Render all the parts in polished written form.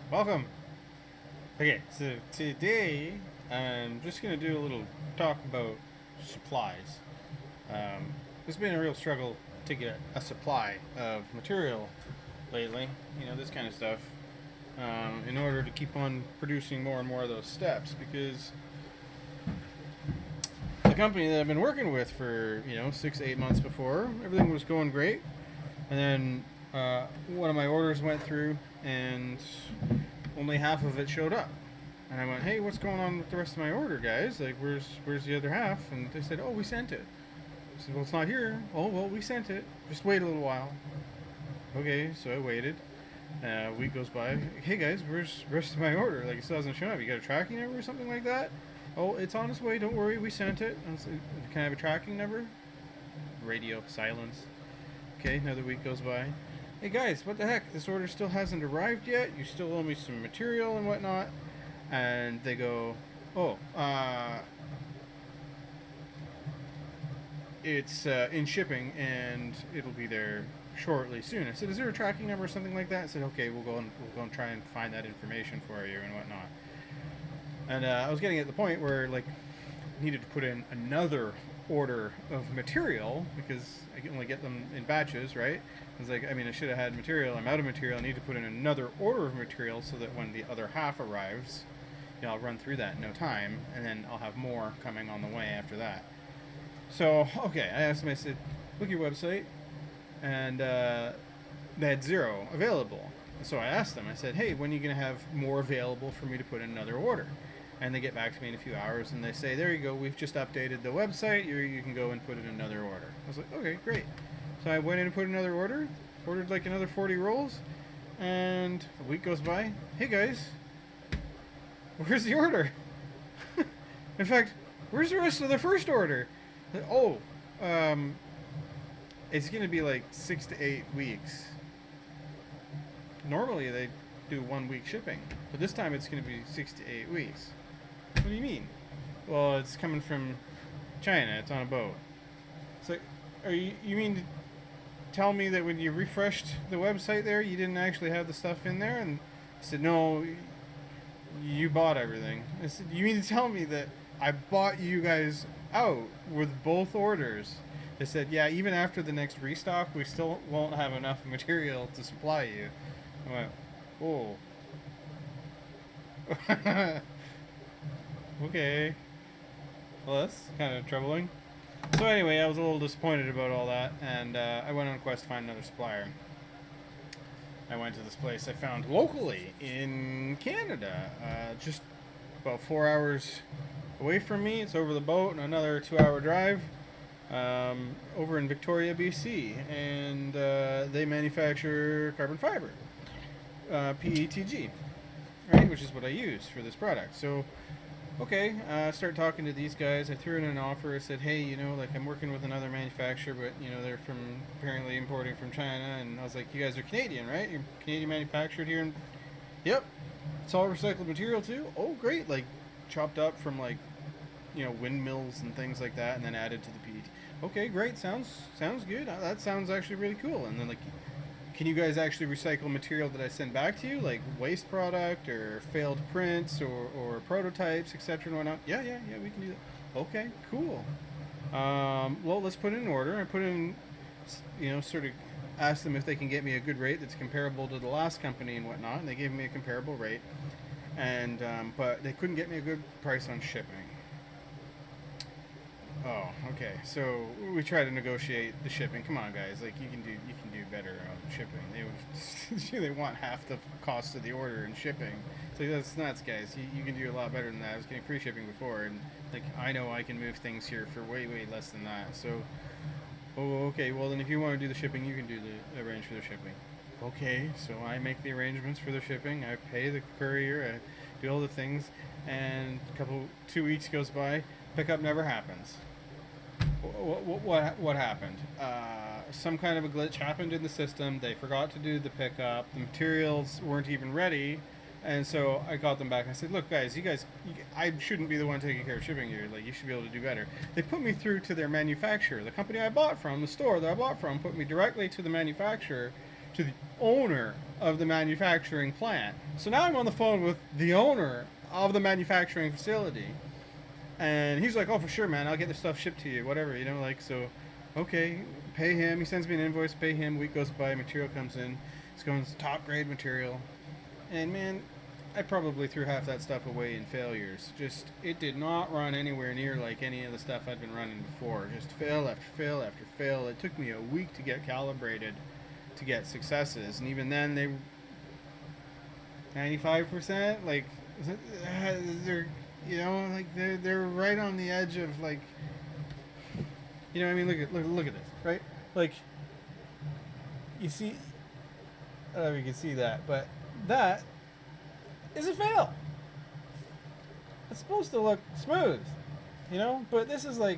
Welcome. Okay, so today I'm just gonna do a little talk about supplies. Um, it's been a real struggle to get a supply of material lately. This kind of stuff. In order to keep on producing more and more of those steps, because the company that I've been working with for 6 8 months before, everything was going great, and then one of my orders went through, and only half of it showed up. And I went, hey, what's going on with the rest of my order, guys? Like, where's the other half? And they said, oh, we sent it. I said, well, it's not here. Oh, well, we sent it. Just wait a little while. Okay, so I waited. A week goes by. Hey, guys, where's the rest of my order? Like, it still hasn't shown up. You got a tracking number or something like that? Oh, it's on its way. Don't worry, we sent it. Can I have a tracking number? Radio silence. Okay, another week goes by. Hey guys, what the heck? This order still hasn't arrived yet. You still owe me some material and whatnot. And they go, oh, it's in shipping and it'll be there shortly soon. I said, is there a tracking number or something like that? I said, okay, we'll go and try and find that information for you and whatnot. And I was getting at the point where like needed to put in another order of material because I can only get them in batches, right? I was like, I should have had material. I'm out of material. I need to put in another order of material so that when the other half arrives, I'll run through that in no time, and then I'll have more coming on the way after that. So, okay, I asked them, I said, look at your website, and they had zero available. So I asked them, I said, hey, when are you going to have more available for me to put in another order? And they get back to me in a few hours, and they say, there you go, we've just updated the website, you can go and put in another order. I was like, okay, great. So I went in and put another order, ordered like another 40 rolls, and a week goes by. Hey guys, where's the order? In fact, where's the rest of the first order? Oh, um, it's going to be like 6 to 8 weeks. Normally they do 1 week shipping, but this time it's going to be 6 to 8 weeks. What do you mean? Well, it's coming from China. It's on a boat. It's like, you mean to tell me that when you refreshed the website there, you didn't actually have the stuff in there? And I said, no, you bought everything. I said, you mean to tell me that I bought you guys out with both orders? They said, yeah, even after the next restock, we still won't have enough material to supply you. I went, oh. Okay. Well, that's kind of troubling. So anyway, I was a little disappointed about all that, and I went on a quest to find another supplier. I went to this place I found locally in Canada, just about 4 hours away from me. It's over the boat and another 2 hour drive, over in Victoria, BC, and they manufacture carbon fiber, PETG, right, which is what I use for this product. So, okay, start talking to these guys. I threw in an offer. I said, hey, like I'm working with another manufacturer, but they're from apparently importing from China, and I was like, you guys are Canadian, right? You're Canadian manufactured here, and yep, it's all recycled material too. Oh, great! Like chopped up from like windmills and things like that, and then added to the PET. Okay, great. Sounds good. That sounds actually really cool. And then like, can you guys actually recycle material that I send back to you, like waste product or failed prints or prototypes, etc. and whatnot? Yeah, we can do that. Okay, cool. Well, let's put in an order. I put in, sort of asked them if they can get me a good rate that's comparable to the last company and whatnot, and they gave me a comparable rate, and but they couldn't get me a good price on shipping. Oh, okay. So we try to negotiate the shipping. Come on, guys. Like you can do better on shipping. They want half the cost of the order in shipping. So that's nuts, guys. You can do a lot better than that. I was getting free shipping before, and like I know I can move things here for way less than that. So, oh, okay. Well, then if you want to do the shipping, you can do the arrange for the shipping. Okay. So I make the arrangements for the shipping. I pay the courier. I do all the things, and 2 weeks goes by. Pickup never happens. What happened? Some kind of a glitch happened in the system. They forgot to do the pickup. The materials weren't even ready, and so I got them back. And I said, "Look, guys, I shouldn't be the one taking care of shipping here. Like, you should be able to do better." They put me through to their manufacturer, the company I bought from, the store that I bought from, put me directly to the manufacturer to the owner of the manufacturing plant. So now I'm on the phone with the owner of the manufacturing facility. And he's like, oh, for sure, man, I'll get the stuff shipped to you, whatever, you know, like, so, okay, pay him. He sends me an invoice, pay him. Week goes by, material comes in. It's going to top grade material. And, man, I probably threw half that stuff away in failures. Just, it did not run anywhere near like any of the stuff I'd been running before. Just fail after fail after fail. It took me a week to get calibrated to get successes. And even then, they 95%, like, they're, you know, like they're right on the edge of like, you know what I mean? Look at this, right? Like, you see, I don't know if you can see that, but that is a fail. It's supposed to look smooth, you know, but this is like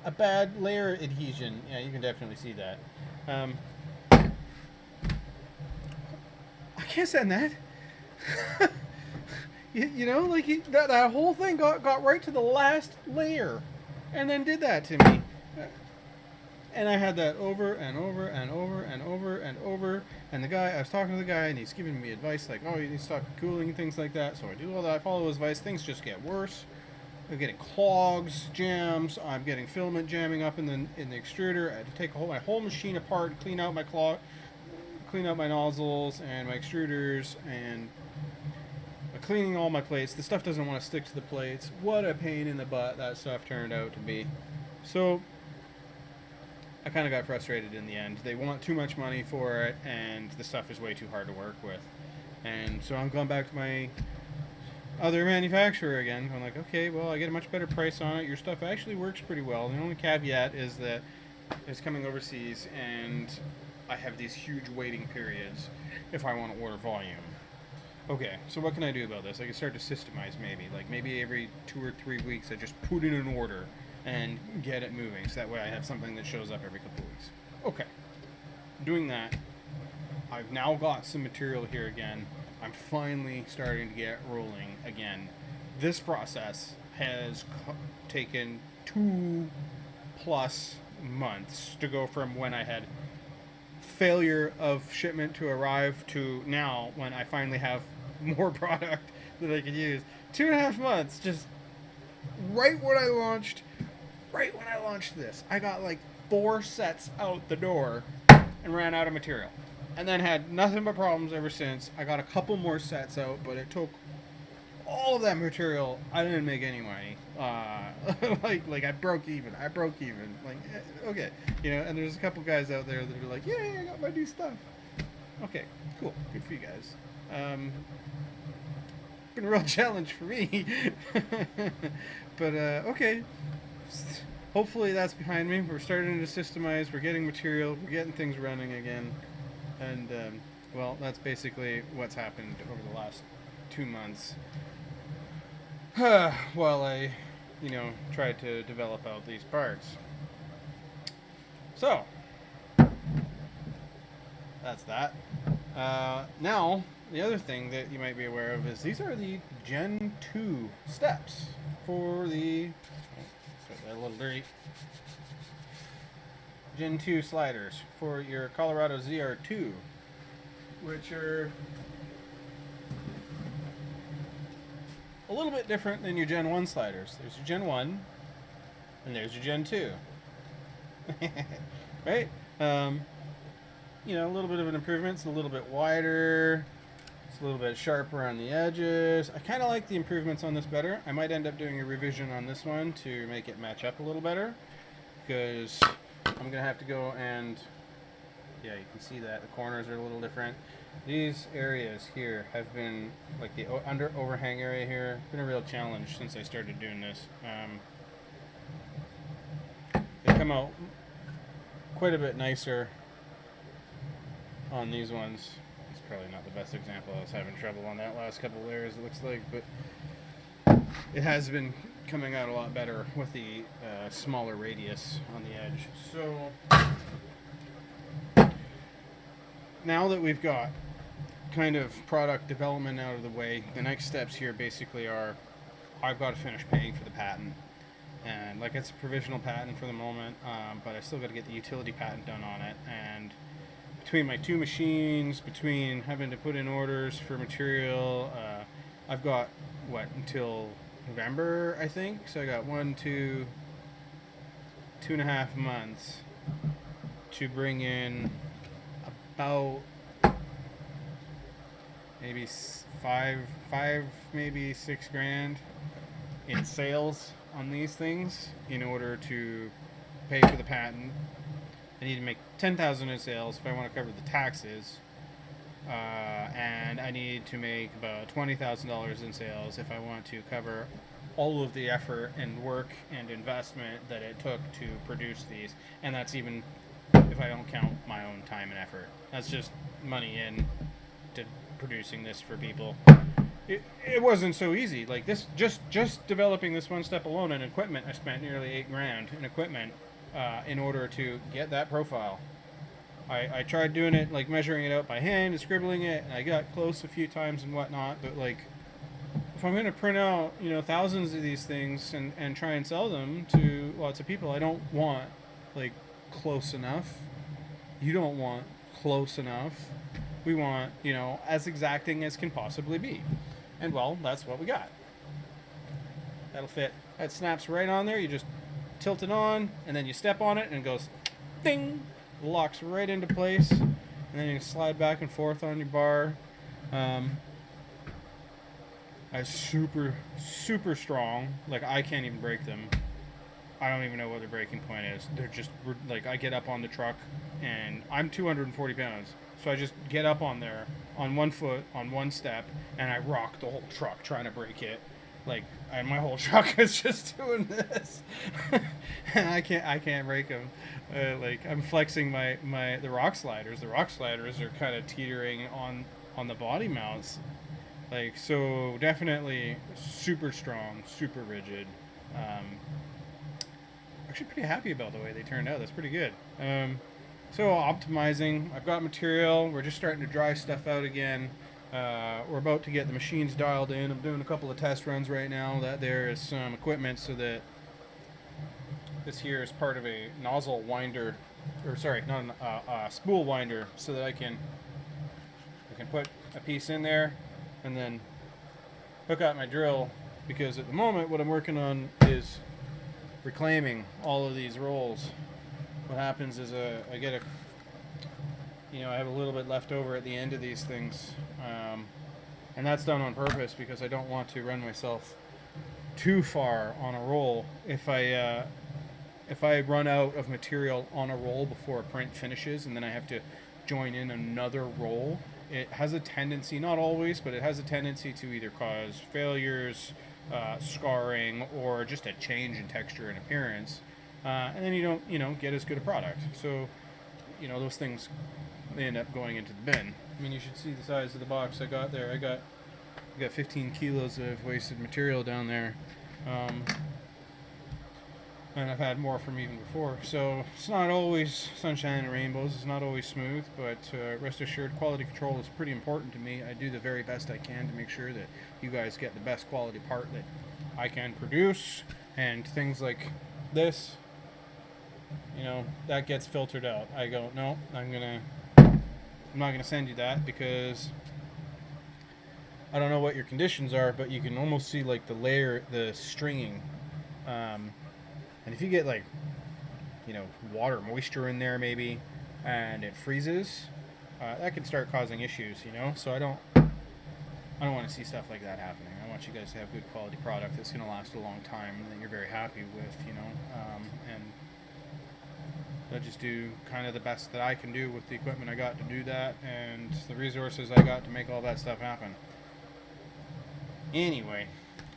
a bad layer adhesion. Yeah, you can definitely see that. I can't send that. You know, like that whole thing got right to the last layer, and then did that to me. And I had that over and over and over and over and over. And I was talking to the guy, and he's giving me advice like, oh, you need to stop cooling and things like that. So I do all that. I follow his advice. Things just get worse. I'm getting clogs, jams. I'm getting filament jamming up in the extruder. I had to take my whole machine apart, clean out my nozzles and my extruders, and cleaning all my plates. The stuff doesn't want to stick to the plates. What a pain in the butt that stuff turned out to be. So I kind of got frustrated in the end. They want too much money for it, and the stuff is way too hard to work with. And so I'm going back to my other manufacturer again. I'm like, okay, well, I get a much better price on it. Your stuff actually works pretty well. The only caveat is that it's coming overseas, and I have these huge waiting periods if I want to order volume. Okay, so what can I do about this? I can start to systemize maybe. Like maybe every 2 or 3 weeks I just put in an order and get it moving. So that way I have something that shows up every couple of weeks. Okay, doing that. I've now got some material here again. I'm finally starting to get rolling again. This process has taken 2+ months to go from when I had failure of shipment to arrive to now when I finally have more product that I can use. 2.5 months, just right when I launched this. I got like 4 sets out the door and ran out of material. And then had nothing but problems ever since. I got a couple more sets out, but it took all of that material. I didn't make any money. Like I broke even. Like, okay, you know. And there's a couple guys out there that are like, "Yeah, I got my new stuff." Okay, cool, good for you guys. Been a real challenge for me, but okay. Hopefully that's behind me. We're starting to systemize. We're getting material. We're getting things running again, and well, that's basically what's happened over the last 2 months. While I, you know, tried to develop out these parts. So, that's that. Now, the other thing that you might be aware of is these are the Gen 2 steps for the, got that a little dirty, Gen 2 sliders for your Colorado ZR2, which are a little bit different than your Gen 1 sliders. There's your Gen 1, and there's your Gen 2. Right? You know, a little bit of an improvement. It's a little bit wider. It's a little bit sharper on the edges. I kind of like the improvements on this better. I might end up doing a revision on this one to make it match up a little better, because I'm going to have to go and, yeah, you can see that the corners are a little different. These areas here have been, like the under overhang area here, been a real challenge since I started doing this. They come out quite a bit nicer on these ones. It's probably not the best example. I was having trouble on that last couple layers, it looks like, but it has been coming out a lot better with the smaller radius on the edge. So now that we've got kind of product development out of the way, the next steps here basically are I've got to finish paying for the patent. And like, it's a provisional patent for the moment, but I still got to get the utility patent done on it. And between my two machines, between having to put in orders for material, I've got what until November, I think. So I got 2.5 months to bring in about maybe five, maybe 6 grand in sales on these things in order to pay for the patent. I need to make 10,000 in sales if I want to cover the taxes, and I need to make about $20,000 in sales if I want to cover all of the effort and work and investment that it took to produce these, and that's even if I don't count my own time and effort. That's just money in to producing this for people. It wasn't so easy. Like this, just developing this one step alone in equipment, I spent nearly 8 grand in equipment in order to get that profile. I tried doing it, like measuring it out by hand and scribbling it, and I got close a few times and whatnot, but like if I'm going to print out, thousands of these things and try and sell them to lots of people, I don't want like close enough. You don't want close enough. We want, as exacting as can possibly be. And well, that's what we got. That'll fit. That snaps right on there. You just tilt it on, and then you step on it, and it goes ding, locks right into place, and then you can slide back and forth on your bar. It's super, super strong. Like, I can't even break them. I don't even know what their breaking point is. They're just, like, I get up on the truck, and I'm 240 pounds. So I just get up on there, on one foot, on one step, and I rock the whole truck trying to break it. Like, and my whole truck is just doing this. And I can't break them. Like, I'm flexing the rock sliders. The rock sliders are kind of teetering on the body mounts. Like, so definitely super strong, super rigid. Actually pretty happy about the way they turned out. That's pretty good. So optimizing, I've got material. We're just starting to dry stuff out again. We're about to get the machines dialed in. I'm doing a couple of test runs right now. That there is some equipment so that this here is part of a nozzle winder, or sorry, not a spool winder, so that I can put a piece in there and then hook up my drill. Because at the moment, what I'm working on is reclaiming all of these rolls. What happens is I get I have a little bit left over at the end of these things, and that's done on purpose because I don't want to run myself too far on a roll. If I run out of material on a roll before a print finishes and then I have to join in another roll, it has a tendency, not always, but it has a tendency to either cause failures, scarring, or just a change in texture and appearance. And then you don't, get as good a product. So, those things they end up going into the bin. I mean, you should see the size of the box I got there. I got 15 kilos of wasted material down there. And I've had more from even before. So it's not always sunshine and rainbows. It's not always smooth, but rest assured, quality control is pretty important to me. I do the very best I can to make sure that you guys get the best quality part that I can produce, and things like this, that gets filtered out. I go, no, I'm not gonna send you that because I don't know what your conditions are, but you can almost see like the stringing. And if you get like, water moisture in there maybe, and it freezes, that can start causing issues, So I don't want to see stuff like that happening. I want you guys to have good quality product that's going to last a long time and that you're very happy with, and I just do kind of the best that I can do with the equipment I got to do that and the resources I got to make all that stuff happen. Anyway,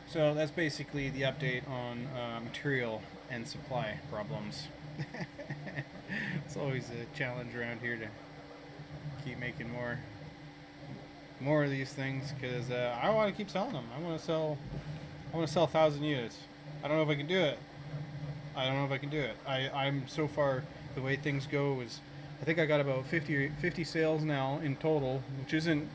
so that's basically the update on material and supply problems. It's always a challenge around here to keep making more of these things because I want to keep selling them. I want to sell 1,000 units. I don't know if I can do it. I'm so far, the way things go is, I think I got about 50 sales now in total, which isn't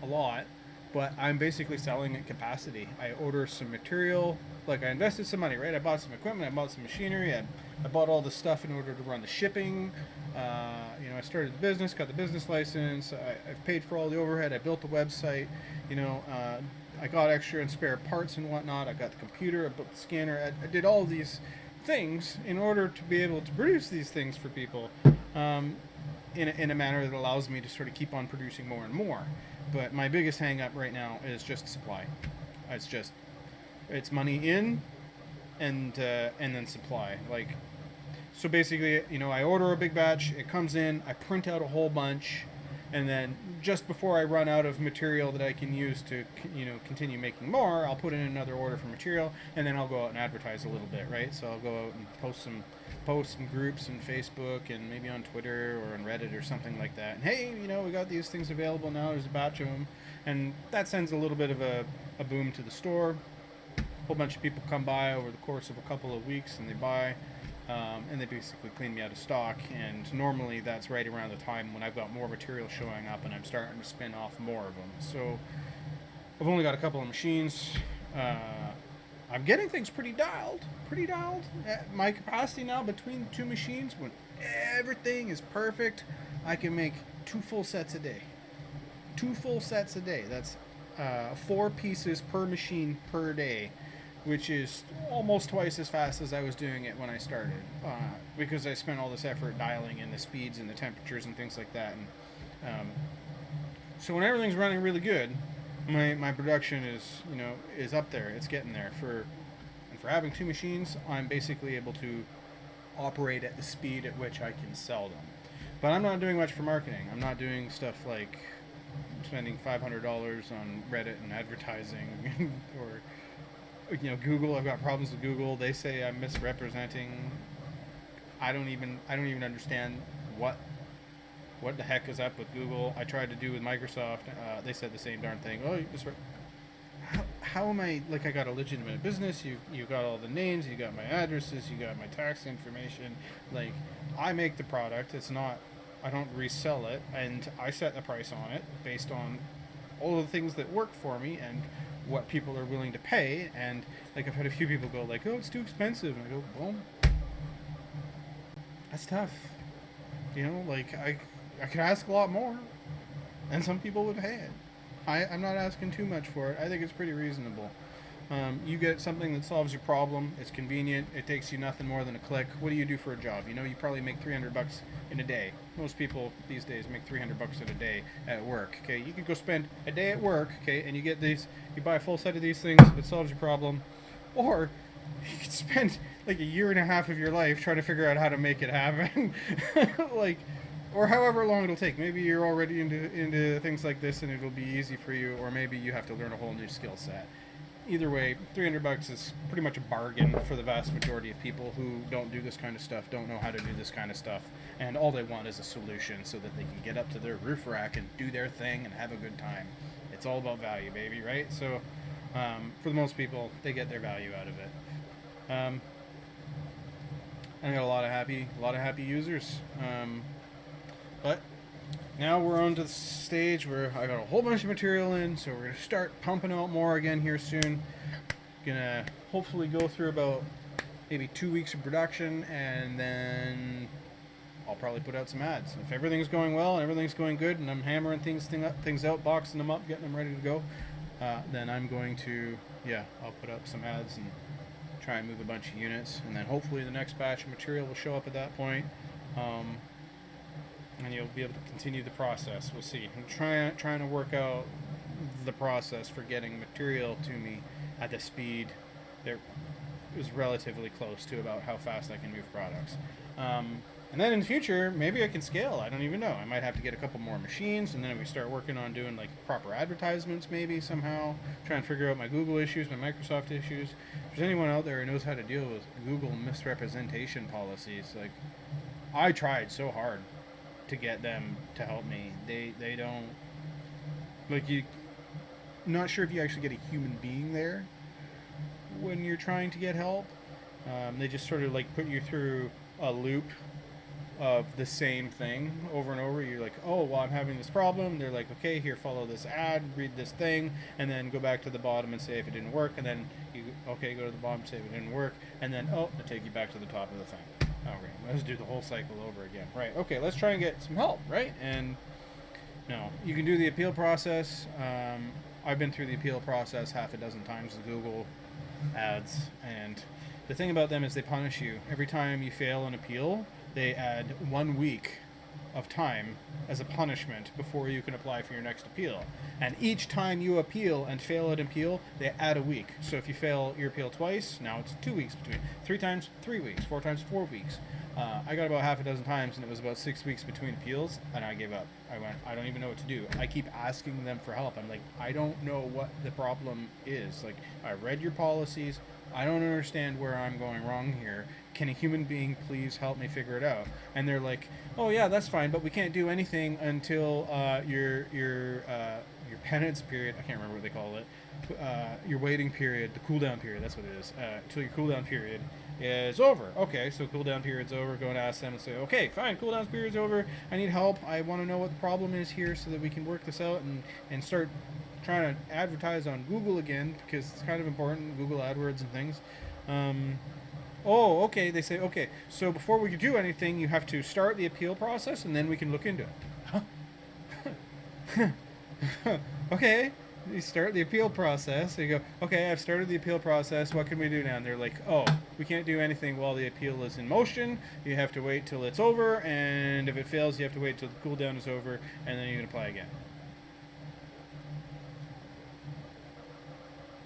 a lot, but I'm basically selling at capacity. I order some material, like I invested some money, right? I bought some equipment, I bought some machinery, I I bought all the stuff in order to run the shipping. I started the business, got the business license. I've paid for all the overhead. I built the website. I got extra and spare parts and whatnot. I got the computer. I built the scanner. I did all these things in order to be able to produce these things for people in a manner that allows me to sort of keep on producing more and more. But my biggest hang up right now is just supply. It's money in and then supply. So basically, I order a big batch, it comes in, I print out a whole bunch, and then just before I run out of material that I can use to continue making more, I'll put in another order for material, and then I'll go out and advertise a little bit, right? So I'll go out and post some groups in Facebook and maybe on Twitter or on Reddit or something like that. And hey, we got these things available now. There's a batch of them, and that sends a little bit of a boom to the store. A whole bunch of people come by over the course of a couple of weeks, and they buy. And they basically clean me out of stock, and normally that's right around the time when I've got more material showing up and I'm starting to spin off more of them. So I've only got a couple of machines. I'm getting things pretty dialed. At my capacity now between the two machines, when everything is perfect, I can make 2 full sets a day. 2 full sets a day. That's 4 pieces per machine per day, which is almost twice as fast as I was doing it when I started, because I spent all this effort dialing in the speeds and the temperatures and things like that. And so when everything's running really good, my production is up there. It's getting there. For having 2 machines, I'm basically able to operate at the speed at which I can sell them. But I'm not doing much for marketing. I'm not doing stuff like spending $500 on Reddit and advertising or Google. I've got problems with Google. They say I'm misrepresenting. I don't even understand what the heck is up with Google. I tried to do with Microsoft. They said the same darn thing. Oh, you just how am I, I got a legitimate business? You got all the names. You got my addresses. You got my tax information. I make the product. It's not. I don't resell it, and I set the price on it based on all of the things that work for me and what people are willing to pay. And I've had a few people go oh, it's too expensive, and I go, well, that's tough. I could ask a lot more, and some people would pay it. I'm not asking too much for it. I think it's pretty reasonable. You get something that solves your problem. It's convenient. It takes you nothing more than a click. What do you do for a job? You probably make $300 in a day. Most people these days make $300 in a day at work. Okay, you could go spend a day at work. Okay, and you get these. You buy a full set of these things. It solves your problem. Or you could spend a year and a half of your life trying to figure out how to make it happen. Or however long it'll take. Maybe you're already into things like this and it'll be easy for you, or maybe you have to learn a whole new skill set. Either way, $300 is pretty much a bargain for the vast majority of people who don't do this kind of stuff, don't know how to do this kind of stuff, and all they want is a solution so that they can get up to their roof rack and do their thing and have a good time. It's all about value, baby, right? So for the most people, they get their value out of it. I got a lot of happy users. But now we're on to the stage where I got a whole bunch of material in, so we're going to start pumping out more again here soon. Gonna hopefully go through about maybe 2 weeks of production, and then I'll probably put out some ads. If everything's going well and everything's going good and I'm hammering things out, boxing them up, getting them ready to go, then I'm going to, I'll put up some ads and try and move a bunch of units, and then hopefully the next batch of material will show up at that point. And you'll be able to continue the process. We'll see. I'm trying to work out the process for getting material to me at the speed that is relatively close to about how fast I can move products. And then in the future, maybe I can scale. I don't even know. I might have to get a couple more machines, and then we start working on doing proper advertisements maybe somehow, trying to figure out my Google issues, my Microsoft issues. If there's anyone out there who knows how to deal with Google misrepresentation policies, I tried so hard to get them to help me. They don't, not sure if you actually get a human being there when you're trying to get help. They just sort of put you through a loop of the same thing over and over. You're oh, well, I'm having this problem. They're okay, here, follow this ad, read this thing, and then go back to the bottom and say if it didn't work, and then go to the bottom and say if it didn't work, and then, they take you back to the top of the thing. let's do the whole cycle over again. Right, okay, let's try and get some help, right? And no, you can do the appeal process. I've been through the appeal process half a dozen times with Google ads, and the thing about them is they punish you. Every time you fail an appeal, they add 1 week of time as a punishment before you can apply for your next appeal. And each time you appeal and fail an appeal, they add a week. So if you fail your appeal twice, now it's 2 weeks between. 3 times, 3 weeks. 4 times, 4 weeks. I got about half a dozen times, and it was about 6 weeks between appeals, and I gave up. I went, I don't even know what to do. I keep asking them for help. I'm like, I don't know what the problem is. Like, I read your policies. I don't understand where I'm going wrong here. Can a human being please help me figure it out? And they're like, oh yeah, that's fine, but we can't do anything until your penance period. I can't remember what they call it. Your waiting period, the cooldown period. That's what it is. Until your cooldown period is over. Okay, so cooldown period's over. Go and ask them and say, okay, fine, cooldown period's over. I need help. I want to know what the problem is here so that we can work this out and start trying to advertise on Google again, because it's kind of important, Google AdWords and things. Oh, okay, they say, okay, so before we can do anything, you have to start the appeal process, and then we can look into it. Huh? Okay, you start the appeal process, so you go, okay, I've started the appeal process, what can we do now? And they're like, oh, we can't do anything while the appeal is in motion, you have to wait till it's over, and if it fails, you have to wait till the cooldown is over, and then you can apply again.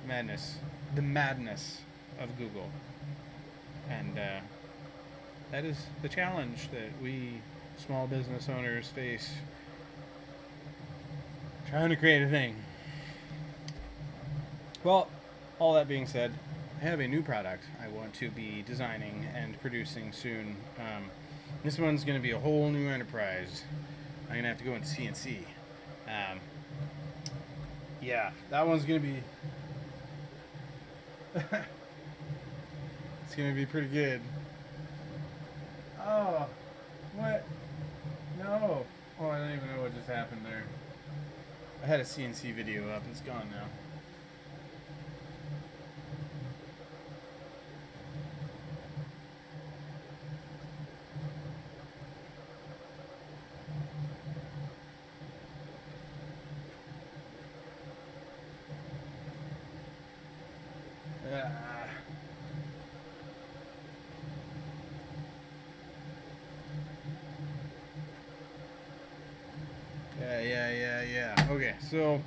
Madness. The madness of Google. And that is the challenge that we small business owners face trying to create a thing. Well, all that being said, I have a new product I want to be designing and producing soon. This one's going to be a whole new enterprise. I'm going to have to go into CNC. Yeah, that one's going to be... It's gonna be pretty good. Oh, what? No. Oh, I don't even know what just happened there. I had a CNC video up. It's gone now. Yeah. Okay, so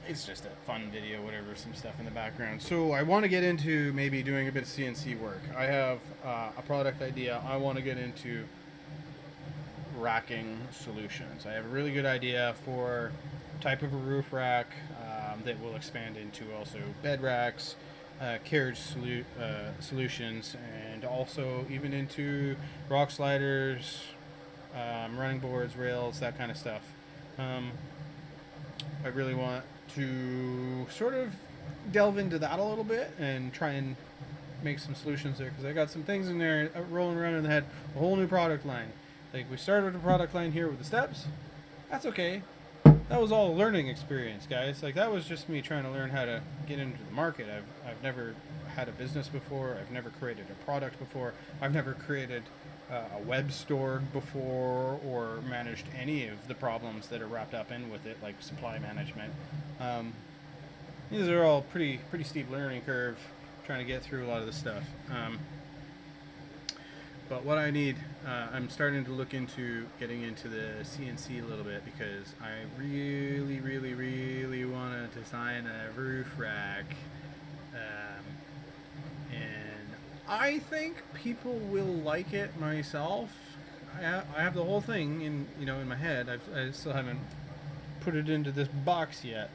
it's just a fun video, whatever, some stuff in the background. So I want to get into maybe doing a bit of CNC work. I have a product idea. I want to get into racking solutions. I have a really good idea for type of a roof rack that will expand into also bed racks, carriage solutions, and also even into rock sliders, running boards, rails, that kind of stuff. I really want to sort of delve into that a little bit and try and make some solutions there, because I got some things in there rolling around in the head. A whole new product line. Like, we started with a product line here with the steps. That's okay. That was all a learning experience, guys. Like, that was just me trying to learn how to get into the market. I've never had a business before. I've never created a product before. I've never created a web store before, or managed any of the problems that are wrapped up in with it, like supply management. These are all pretty steep learning curve, trying to get through a lot of this stuff. But what I need, I'm starting to look into getting into the CNC a little bit, because I really want to design a roof rack. And I think people will like it myself. I have the whole thing in my head. I still haven't put it into this box yet.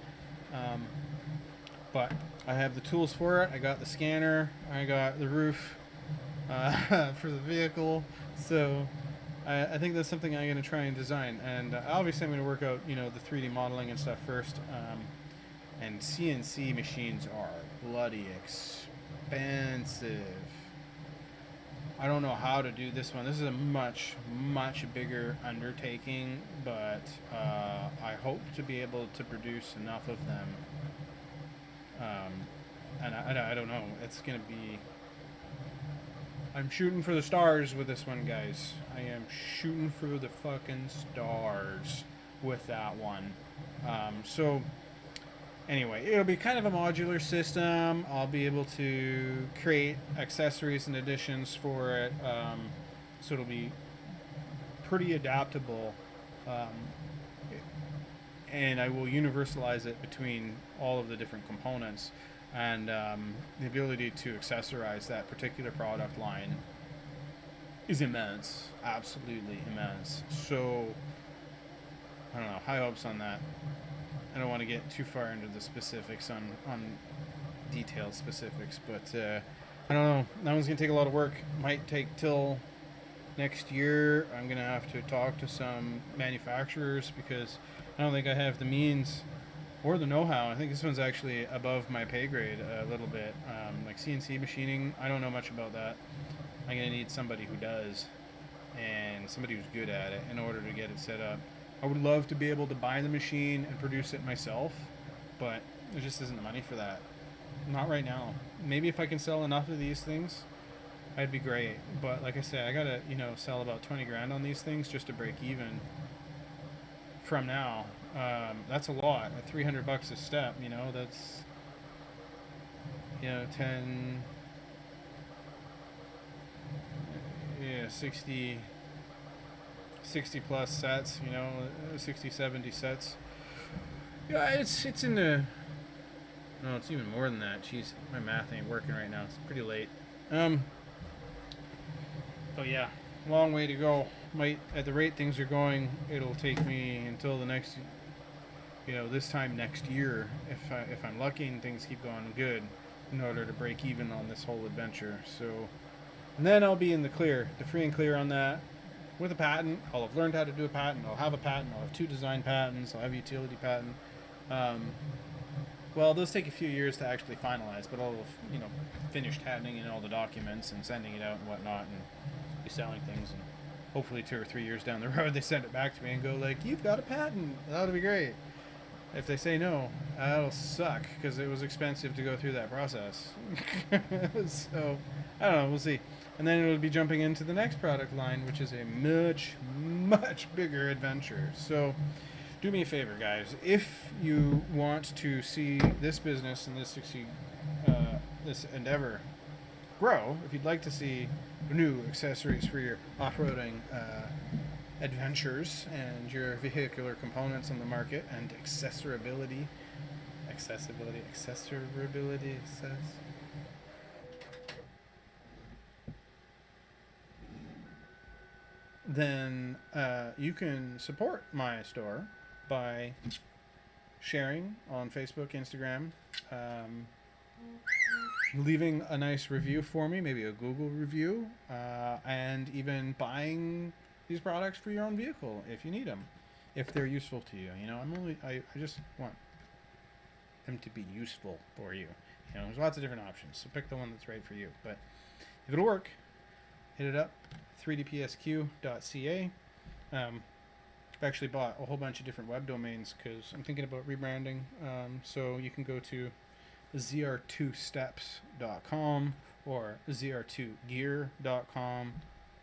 But I have the tools for it. I got the scanner. I got the roof for the vehicle. So I think that's something I'm going to try and design. And obviously I'm going to work out, the 3D modeling and stuff first. And CNC machines are bloody expensive. I don't know how to do this one. This is a much bigger undertaking, but I hope to be able to produce enough of them. And I don't know. It's going to be I'm shooting for the stars with this one, guys. I am shooting for the fucking stars with that one. So anyway, it'll be kind of a modular system. I'll be able to create accessories and additions for it. So it'll be pretty adaptable. Um, and I will universalize it between all of the different components. And the ability to accessorize that particular product line is immense, absolutely immense. So, I don't know, high hopes on that. I don't want to get too far into the specifics on detailed specifics, but I don't know. That one's going to take a lot of work. Might take till next year. I'm going to have to talk to some manufacturers because I don't think I have the means or the know-how. I think this one's actually above my pay grade a little bit. Like CNC machining, I don't know much about that. I'm going to need somebody who does and somebody who's good at it in order to get it set up. I would love to be able to buy the machine and produce it myself, but there just isn't the money for that. Not right now. Maybe if I can sell enough of these things, I'd be great. But like I said, I gotta, sell about 20 grand on these things just to break even from now. That's a lot. At $300 a step, that's 10, 60 plus sets, 60, 70 sets. Yeah, it's in the, no, it's even more than that. Jeez, my math ain't working right now. It's pretty late. But yeah, long way to go. Might, at the rate things are going, it'll take me until the next, this time next year, if I'm lucky and things keep going good, in order to break even on this whole adventure. So, and then I'll be in the clear, the free and clear on that. With a patent, I'll have learned how to do a patent. I'll have a patent. I'll have 2 design patents. I'll have a utility patent. Well, those take a few years to actually finalize, but I'll have, finished handing in all the documents and sending it out and whatnot, and be selling things. And hopefully 2 or 3 years down the road, they send it back to me and go like, "You've got a patent." That'll be great. If they say no, that'll suck because it was expensive to go through that process. So, I don't know. We'll see. And then it'll be jumping into the next product line, which is a much, much bigger adventure. So, do me a favor, guys. If you want to see this business and this endeavor grow, if you'd like to see new accessories for your off-roading adventures and your vehicular components on the market and accessibility, then you can support my store by sharing on Facebook, Instagram, leaving a nice review for me, maybe a Google review, and even buying these products for your own vehicle if you need them, if they're useful to you. I just want them to be useful for you. There's lots of different options, so pick the one that's right for you. But if it'll work, hit it up, 3dpsq.ca. I've actually bought a whole bunch of different web domains because I'm thinking about rebranding. So you can go to zr2steps.com or zr2gear.com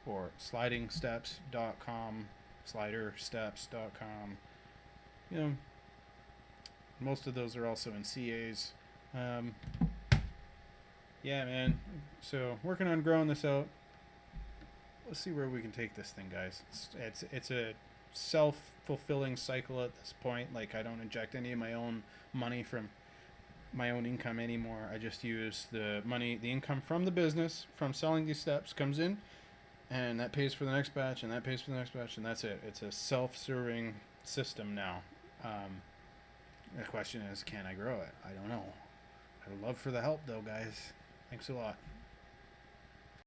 or slidingsteps.com, slidersteps.com. Most of those are also in CAs. Yeah, man. So working on growing this out. Let's see where we can take this thing, guys. It's a self-fulfilling cycle at this point. Like, I don't inject any of my own money from my own income anymore. I just use the income from the business, from selling these steps, comes in, and that pays for the next batch, and that pays for the next batch, and that's it. It's a self-serving system now. The question is, can I grow it? I don't know. I would love for the help, though, guys. Thanks a lot.